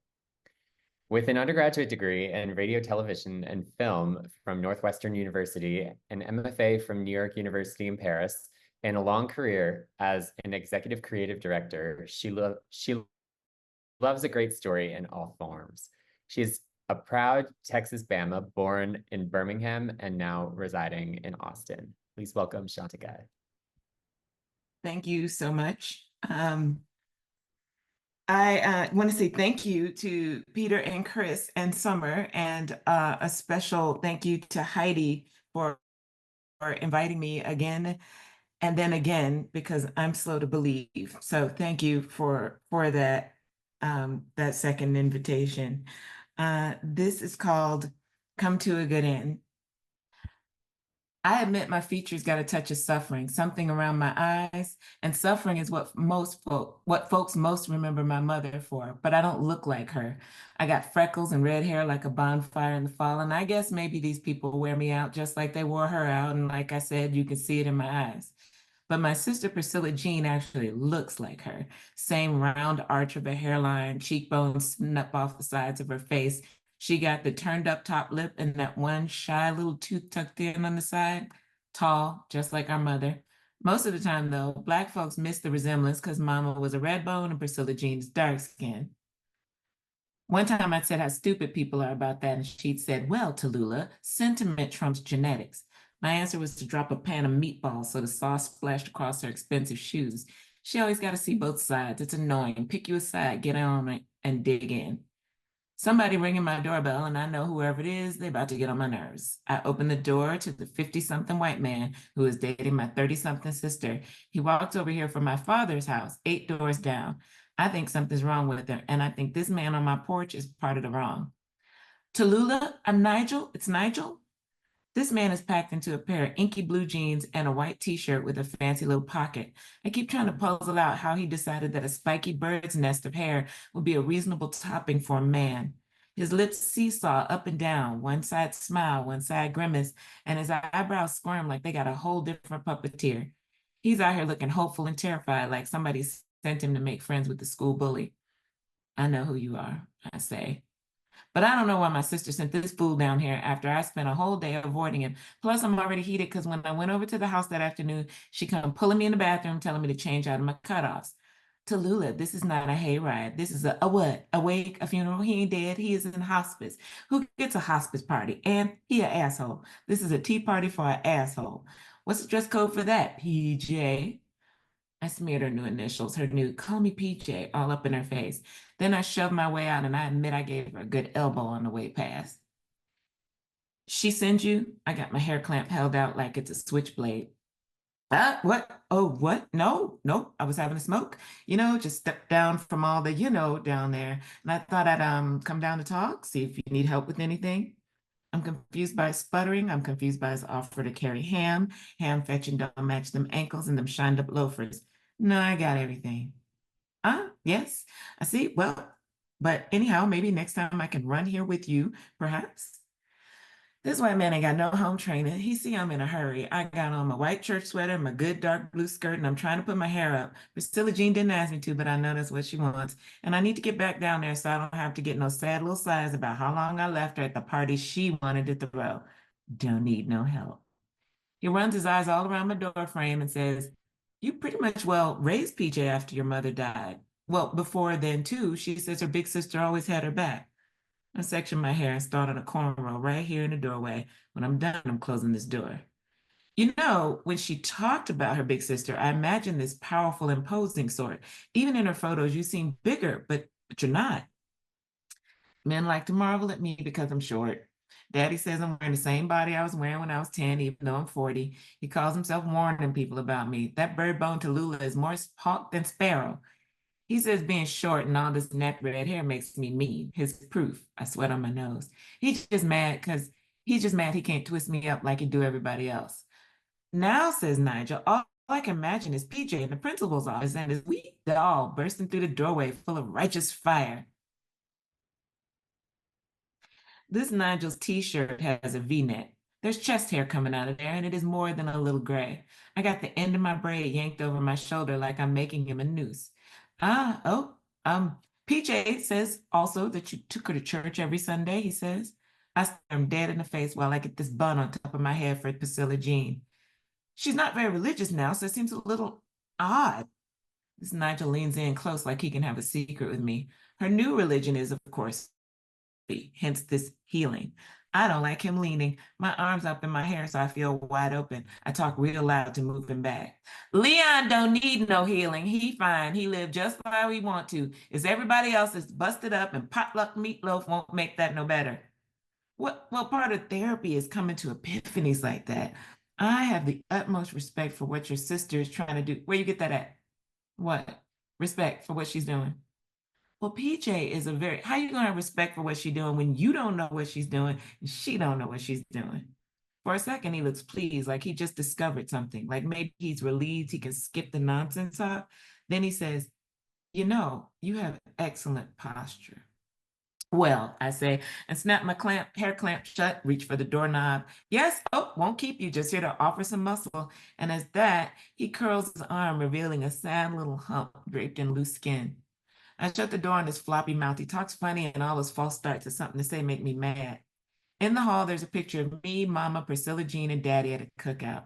With an undergraduate degree in radio, television, and film from Northwestern University, an MFA from New York University in Paris, and a long career as an executive creative director, she loves a great story in all forms. She is a proud Texas Bama, born in Birmingham and now residing in Austin. Please welcome Shantika.
Thank you so much. I want to say thank you to Peter and Chris and Summer, and a special thank you to Heidi for inviting me again and then again, because I'm slow to believe. So thank you for that, that second invitation. This is called Come to a Good End. I admit my features got a touch of suffering, something around my eyes, and suffering is what folks most remember my mother for, but I don't look like her. I got freckles and red hair like a bonfire in the fall, and I guess maybe these people wear me out just like they wore her out, and like I said, you can see it in my eyes. But my sister Priscilla Jean actually looks like her. Same round arch of a hairline, cheekbones sitting up off the sides of her face. She got the turned up top lip and that one shy little tooth tucked in on the side. Tall, just like our mother. Most of the time, though, Black folks miss the resemblance because Mama was a red bone and Priscilla Jean's dark skin. One time I said how stupid people are about that, and she'd said, well, Tallulah, sentiment trumps genetics. My answer was to drop a pan of meatballs so the sauce splashed across her expensive shoes. She always got to see both sides. It's annoying. Pick you a side, get on it, and dig in. Somebody ringing my doorbell, and I know whoever it is, they're about to get on my nerves. I open the door to the 50-something white man who is dating my 30-something sister. He walks over here from my father's house, 8 doors down. I think something's wrong with her, and I think this man on my porch is part of the wrong. Tallulah, I'm Nigel. It's Nigel. This man is packed into a pair of inky blue jeans and a white t-shirt with a fancy little pocket. I keep trying to puzzle out how he decided that a spiky bird's nest of hair would be a reasonable topping for a man. His lips seesaw up and down, one side smile, one side grimace, and his eyebrows squirm like they got a whole different puppeteer. He's out here looking hopeful and terrified, like somebody sent him to make friends with the school bully. I know who you are, I say. But I don't know why my sister sent this fool down here after I spent a whole day avoiding him. Plus, I'm already heated because when I went over to the house that afternoon, she come pulling me in the bathroom, telling me to change out of my cutoffs. Tallulah, this is not a hayride. This is a what? A wake, a funeral. He ain't dead. He is in hospice. Who gets a hospice party? And he an asshole. This is a tea party for an asshole. What's the dress code for that? PJ. I smeared her new initials, her new call me PJ, all up in her face. Then I shoved my way out, and I admit I gave her a good elbow on the way past. She sends you? I got my hair clamp held out like it's a switchblade. What? Oh, what? No, I was having a smoke. Just stepped down from all the, down there. And I thought I'd come down to talk, see if you need help with anything. I'm confused by his sputtering. I'm confused by his offer to carry ham. Ham fetching don't match them ankles and them shined up loafers. No, I got everything. Yes, I see. Well, but anyhow, maybe next time I can run here with you, perhaps. This white man ain't got no home training. He see I'm in a hurry. I got on my white church sweater, my good dark blue skirt, and I'm trying to put my hair up. Priscilla Jean didn't ask me to, but I know that's what she wants. And I need to get back down there so I don't have to get no sad little sighs about how long I left her at the party she wanted to throw. Don't need no help. He runs his eyes all around my door frame and says, you pretty much, raised PJ after your mother died. Well, before then, too, she says her big sister always had her back. I section my hair and start on a cornrow right here in the doorway. When I'm done, I'm closing this door. When she talked about her big sister, I imagined this powerful, imposing sort. Even in her photos, you seem bigger, but you're not. Men like to marvel at me because I'm short. Daddy says I'm wearing the same body I was wearing when I was 10, even though I'm 40. He calls himself warning people about me. That bird bone Tallulah is more hawk than sparrow. He says being short and all this neck red hair makes me mean. His proof. I sweat on my nose. He's just mad he can't twist me up like he do everybody else. Now, says Nigel, all I can imagine is PJ in the principal's office and his weak doll bursting through the doorway full of righteous fire. This Nigel's t-shirt has a V-neck. There's chest hair coming out of there, and it is more than a little gray. I got the end of my braid yanked over my shoulder like I'm making him a noose. PJ says also that you took her to church every Sunday, he says. I stare him dead in the face while I get this bun on top of my head for Priscilla Jean. She's not very religious now, so it seems a little odd. This Nigel leans in close like he can have a secret with me. Her new religion is, of course, hence this healing. I don't like him leaning. My arm's up in my hair, so I feel wide open. I talk real loud to move him back. Leon don't need no healing. He fine. He live just how he want to. It's everybody else is busted up, and potluck meatloaf won't make that no better. Well, part of therapy is coming to epiphanies like that. I have the utmost respect for what your sister is trying to do. Where you get that at? What? Respect for what she's doing. Well, PJ is how you going to have respect for what she's doing when you don't know what she's doing and she don't know what she's doing? For a second, he looks pleased, like he just discovered something, like maybe he's relieved he can skip the nonsense talk. Then he says, you have excellent posture. Well, I say, and snap my hair clamp shut, reach for the doorknob. Yes, won't keep you, just here to offer some muscle. And as that, he curls his arm, revealing a sad little hump draped in loose skin. I shut the door on his floppy mouth. He talks funny and all his false starts of something to say make me mad. In the hall, there's a picture of me, Mama, Priscilla Jean, and Daddy at a cookout.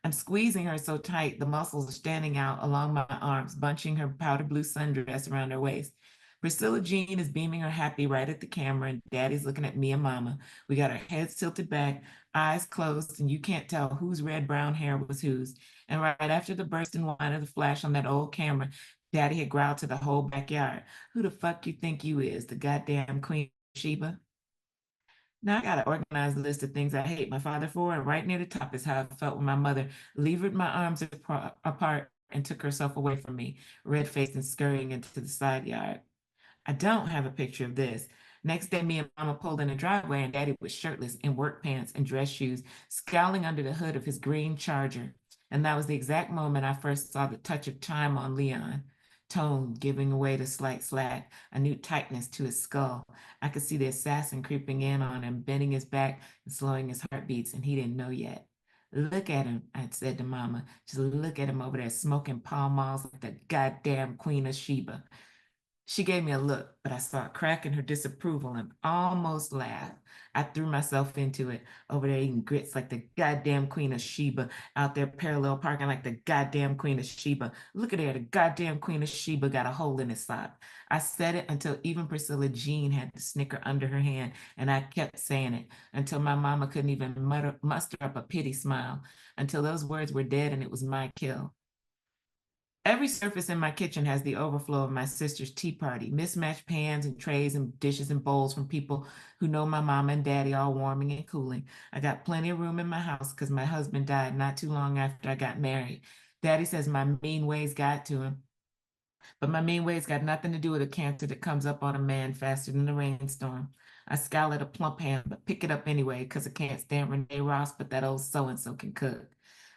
I'm squeezing her so tight, the muscles are standing out along my arms, bunching her powder blue sundress around her waist. Priscilla Jean is beaming her happy right at the camera, and Daddy's looking at me and Mama. We got our heads tilted back, eyes closed, and you can't tell whose red-brown hair was whose. And right after the bursting line of the flash on that old camera, Daddy had growled to the whole backyard, "Who the fuck you think you is, the goddamn Queen of Sheba?" Now I got an organized list of things I hate my father for, and right near the top is how I felt when my mother levered my arms apart and took herself away from me, red-faced and scurrying into the side yard. I don't have a picture of this. Next day, me and Mama pulled in the driveway, and Daddy was shirtless in work pants and dress shoes, scowling under the hood of his green Charger. And that was the exact moment I first saw the touch of time on Leon. Tone giving away the slight slack, a new tightness to his skull. I could see the assassin creeping in on him, bending his back and slowing his heartbeats, and he didn't know yet. "Look at him," I'd said to Mama. "Just look at him over there smoking Pall Malls like the goddamn Queen of Sheba." She gave me a look, but I saw a crack in her disapproval and almost laughed. I threw myself into it, over there eating grits like the goddamn Queen of Sheba, out there parallel parking like the goddamn Queen of Sheba. Look at her, the goddamn Queen of Sheba got a hole in his sock. I said it until even Priscilla Jean had to snicker under her hand, and I kept saying it until my mama couldn't even muster up a pity smile, until those words were dead and it was my kill. Every surface in my kitchen has the overflow of my sister's tea party, mismatched pans and trays and dishes and bowls from people who know my mama and daddy all warming and cooling. I got plenty of room in my house because my husband died not too long after I got married. Daddy says my mean ways got to him. But my mean ways got nothing to do with a cancer that comes up on a man faster than a rainstorm. I scowl at a plump hand, but pick it up anyway because I can't stand Renee Ross, but that old so-and-so can cook.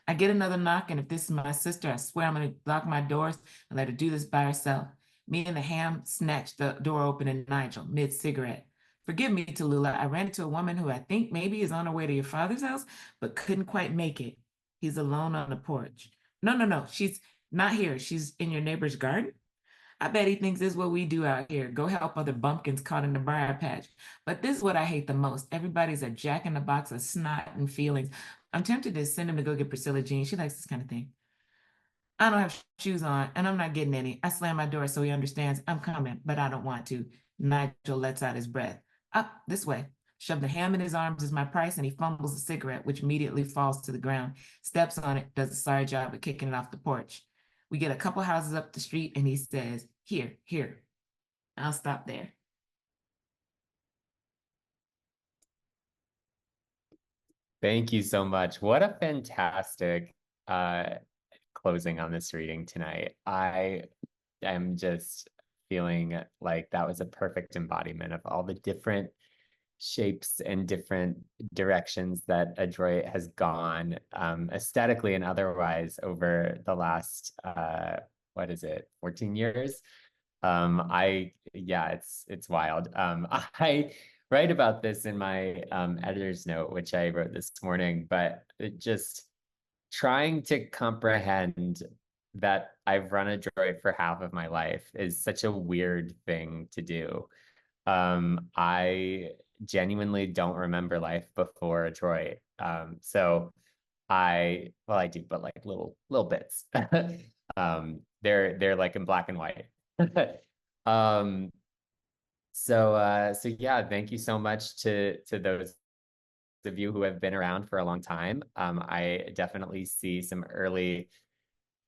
I get another knock, and if this is my sister, I swear I'm going to lock my doors and let her do this by herself. Me and the ham snatched the door open and Nigel, mid-cigarette. "Forgive me, Tallulah. I ran into a woman who I think maybe is on her way to your father's house, but couldn't quite make it. He's alone on the porch." No. She's not here. She's in your neighbor's garden." I bet he thinks this is what we do out here. Go help other bumpkins caught in the briar patch. But this is what I hate the most. Everybody's a jack in the box of snot and feelings. I'm tempted to send him to go get Priscilla Jean. She likes this kind of thing. I don't have shoes on, and I'm not getting any. I slam my door so he understands I'm coming, but I don't want to. Nigel lets out his breath. "Up, this way." Shove the ham in his arms as my price, and he fumbles the cigarette, which immediately falls to the ground, steps on it, does a sorry job of kicking it off the porch. We get a couple houses up the street, and he says, Here. I'll stop there."
Thank you so much. What a fantastic closing on this reading tonight. I am just feeling like that was a perfect embodiment of all the different shapes and different directions that Adroit has gone aesthetically and otherwise over the last 14 years. It's wild. I write about this in my editor's note, which I wrote this morning, but it just trying to comprehend that I've run Adroit for half of my life is such a weird thing to do. I genuinely don't remember life before Adroit. So I do, but like little bits. They're like in black and white. So yeah, thank you so much to those of you who have been around for a long time. I definitely see some early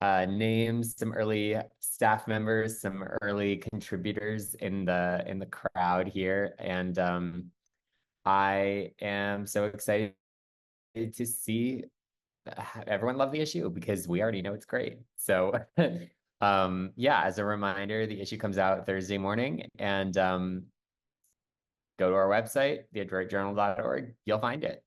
names, some early staff members, some early contributors in the crowd here, and I am so excited to see everyone love the issue because we already know it's great. So yeah, as a reminder, the issue comes out Thursday morning, and go to our website, theadroitjournal.org. You'll find it.